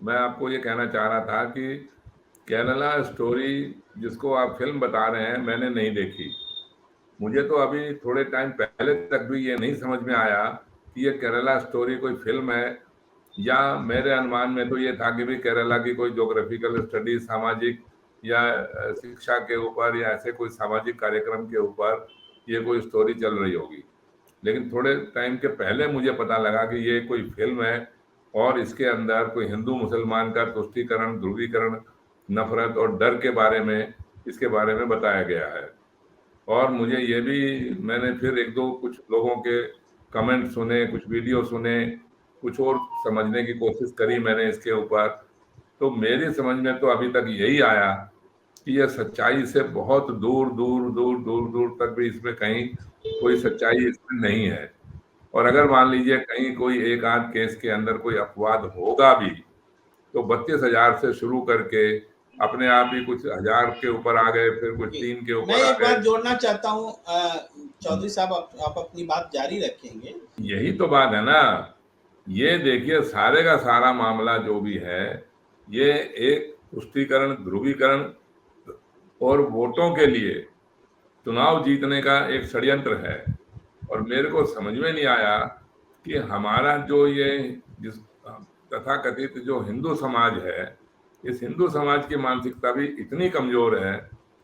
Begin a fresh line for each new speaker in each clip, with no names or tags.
मैं आपको ये कहना चाह रहा था कि केरला स्टोरी जिसको आप फिल्म बता रहे हैं, मैंने नहीं देखी। मुझे तो अभी थोड़े टाइम पहले तक भी ये नहीं समझ में आया कि ये केरला स्टोरी कोई फिल्म है, या मेरे अनुमान में तो ये था कि भी केरला की कोई ज्योग्राफिकल स्टडी, सामाजिक या शिक्षा के ऊपर या ऐसे कोई सामाजिक कार्यक्रम के ऊपर ये कोई स्टोरी चल रही होगी। लेकिन थोड़े टाइम के पहले मुझे पता लगा कि ये कोई फिल्म है और इसके अंदर कोई हिंदू मुसलमान का तुष्टीकरण, ध्रुवीकरण, नफरत और डर के बारे में, इसके बारे में बताया गया है। और मुझे ये भी, मैंने फिर एक दो कुछ लोगों के कमेंट सुने, कुछ वीडियो सुने, कुछ और समझने की कोशिश करी मैंने इसके ऊपर। तो मेरी समझ में तो अभी तक यही आया कि यह सच्चाई से बहुत दूर दूर दूर दूर दूर तक भी इसमें कहीं कोई सच्चाई इसमें नहीं है। और अगर मान लीजिए कहीं कोई एक आध केस के अंदर कोई अपवाद होगा भी, तो 32,000 से शुरू करके अपने आप ही कुछ हजार के ऊपर आ गए, फिर कुछ
जी,
3 के
मैं
ऊपर आ
एक
गए।
बात जोड़ना चाहता हूँ। चौधरी साहब, आप अपनी बात जारी रखेंगे।
यही तो बात है ना। ये देखिए, सारे का सारा मामला जो भी है, ये एक पुष्टिकरण, ध्रुवीकरण और वोटों के लिए चुनाव जीतने का एक षड्यंत्र है। और मेरे को समझ में नहीं आया कि हमारा जो ये जिस तथाकथित जो हिंदू समाज है, इस हिंदू समाज की मानसिकता भी इतनी कमजोर है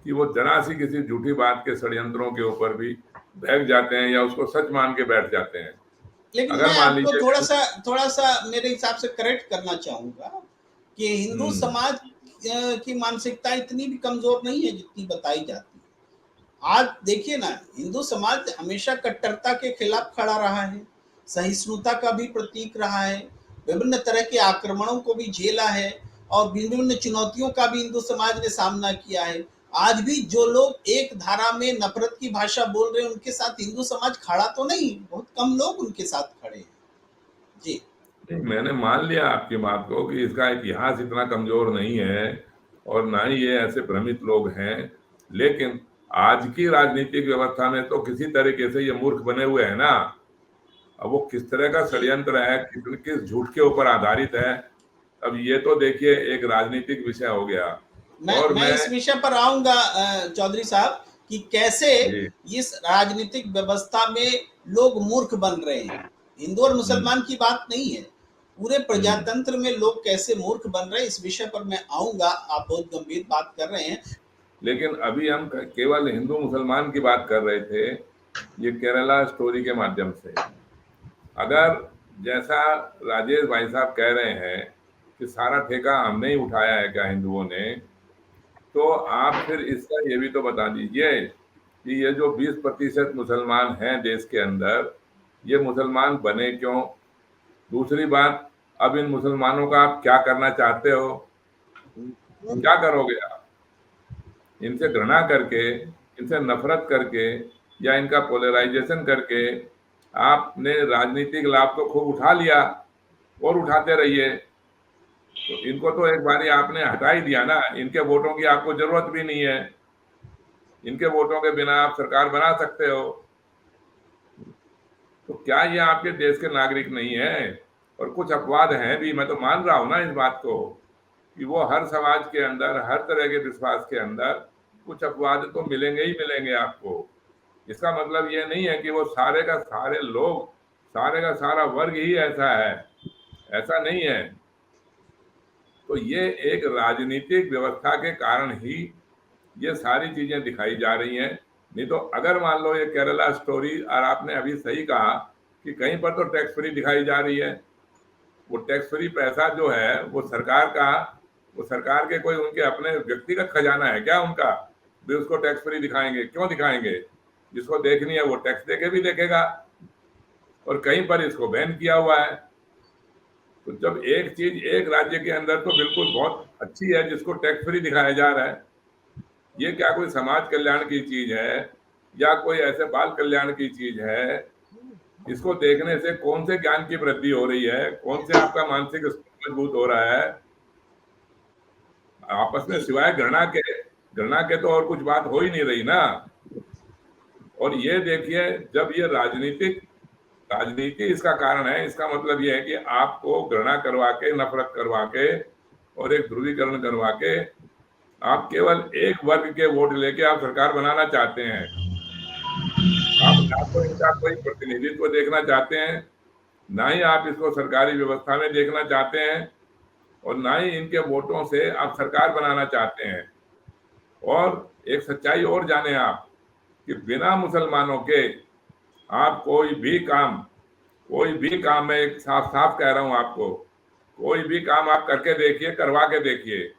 कि वो जरा सी किसी झूठी बात के षड्यंत्रों के ऊपर भी बहक जाते हैं या उसको सच मान के बैठ जाते हैं।
लेकिन
अगर
मैं
मान
आपको
लीजिए
थोड़ा सा मेरे हिसाब से करेक्ट करना चाहूंगा कि हिंदू
हम्म
समाज की मानसिकता इतनी भी कमजोर नहीं है जितनी बताई जाती है। आज देखिए ना, हिंदू समाज हमेशा कट्टरता के खिलाफ खड़ा रहा है, सहिष्णुता का भी प्रतीक रहा है, विभिन्न तरह के आक्रमणों को भी झेला है और विभिन्न चुनौतियों का भी हिंदू समाज ने सामना किया है। आज भी जो लोग एक धारा में नफरत की भाषा बोल रहे हैं उनके साथ हिंदू समाज खड़ा तो नहीं, बहुत कम लोग उनके साथ खड़े हैं। जी।
नहीं, मैंने मान लिया आपकी बात को कि इसका इतिहास इतना कमजोर नहीं है और ना ही ये ऐसे भ्रमित लोग हैं। लेकिन आज की राजनीतिक व्यवस्था में तो किसी तरीके से ये मूर्ख बने हुए हैं ना। अब वो किस तरह का
जी,
षड्यंत्र है, किस झूठ के ऊपर आधारित है, अब ये तो देखिए एक राजनीतिक विषय हो गया। और
मैं
मैं,
इस विषय पर आऊंगा चौधरी साहब, कि कैसे
जी,
इस राजनीतिक व्यवस्था में लोग मूर्ख बन रहे हैं। हिंदू और
हम्म
मुसलमान की बात नहीं है, पूरे
हम्म
प्रजातंत्र में लोग कैसे मूर्ख बन रहे हैं, इस विषय पर मैं आऊंगा। आप बहुत गंभीर बात कर रहे हैं।
लेकिन अभी हम केवल हिंदू मुसलमान की बात कर रहे थे, ये केरला स्टोरी के माध्यम से। अगर जैसा राजेश भाई साहब कह रहे हैं कि सारा ठेका हमने ही उठाया है क्या हिंदुओं ने, तो आप फिर इसका ये भी तो बता दीजिए कि ये जो 20% मुसलमान हैं देश के अंदर, ये मुसलमान बने क्यों? दूसरी बात, अब इन मुसलमानों का आप क्या करना चाहते हो? क्या करोगे आप? इनसे घृणा करके, इनसे नफरत करके, या इनका पोलराइजेशन करके आपने राजनीतिक लाभ तो खूब उठा लिया और उठाते रहिए। तो इनको तो एक बारी आपने हटा ही दिया ना, इनके वोटों की आपको जरूरत भी नहीं है। इनके वोटों के बिना आप सरकार बना सकते हो। तो क्या ये आपके देश के नागरिक नहीं है? और कुछ अपवाद हैं भी, मैं तो मान रहा हूं ना इस बात को, कि वो हर समाज के अंदर, हर तरह के विश्वास के अंदर कुछ अपवाद तो मिलेंगे ही मिलेंगे आपको। इसका मतलब ये नहीं है कि वो सारे का सारे लोग, सारे का सारा वर्ग ही ऐसा है, ऐसा नहीं है। तो ये एक राजनीतिक व्यवस्था के कारण ही ये सारी चीजें दिखाई जा रही हैं। नहीं तो अगर मान लो ये केरला स्टोरी, और आपने अभी सही कहा कि कहीं पर तो टैक्स फ्री दिखाई जा रही है, वो टैक्स फ्री पैसा जो है वो सरकार का, वो सरकार के कोई उनके अपने व्यक्तिगत खजाना है क्या उनका भी उसको टैक्स फ्री दिखाएंगे? क्यों दिखाएंगे? जिसको देखनी है वो टैक्स देके भी देखेगा। और कहीं पर इसको बैन किया हुआ है। तो जब एक चीज एक राज्य के अंदर तो बिल्कुल बहुत अच्छी है जिसको टैक्स फ्री दिखाया जा रहा है, ये क्या कोई समाज कल्याण की चीज है या कोई ऐसे बाल कल्याण की चीज है? इसको देखने से कौन से ज्ञान की वृद्धि हो रही है, कौन से आपका मानसिक स्तर मजबूत हो रहा है? आपस में
जी,
सिवाय घृणा के, घृणा के तो और कुछ बात हो ही नहीं रही ना। और ये देखिए, जब ये राजनीतिक राजनीति इसका कारण है। इसका मतलब यह है कि आपको घृणा करवा के, नफरत करवा के और एक ध्रुवीकरण करवा के आप केवल एक वर्ग के वोट लेके आप सरकार बनाना चाहते हैं। आप ना तो इनका कोई प्रतिनिधित्व देखना चाहते हैं, ना ही आप इसको सरकारी व्यवस्था में देखना चाहते हैं, और ना ही इनके वोटों से आप सरकार बनाना चाहते हैं। और एक सच्चाई और जाने आप कि बिना मुसलमानों के आप कोई भी काम, मैं एक साफ साफ कह रहा हूं आपको, कोई भी काम आप करके देखिए, करवा के देखिए,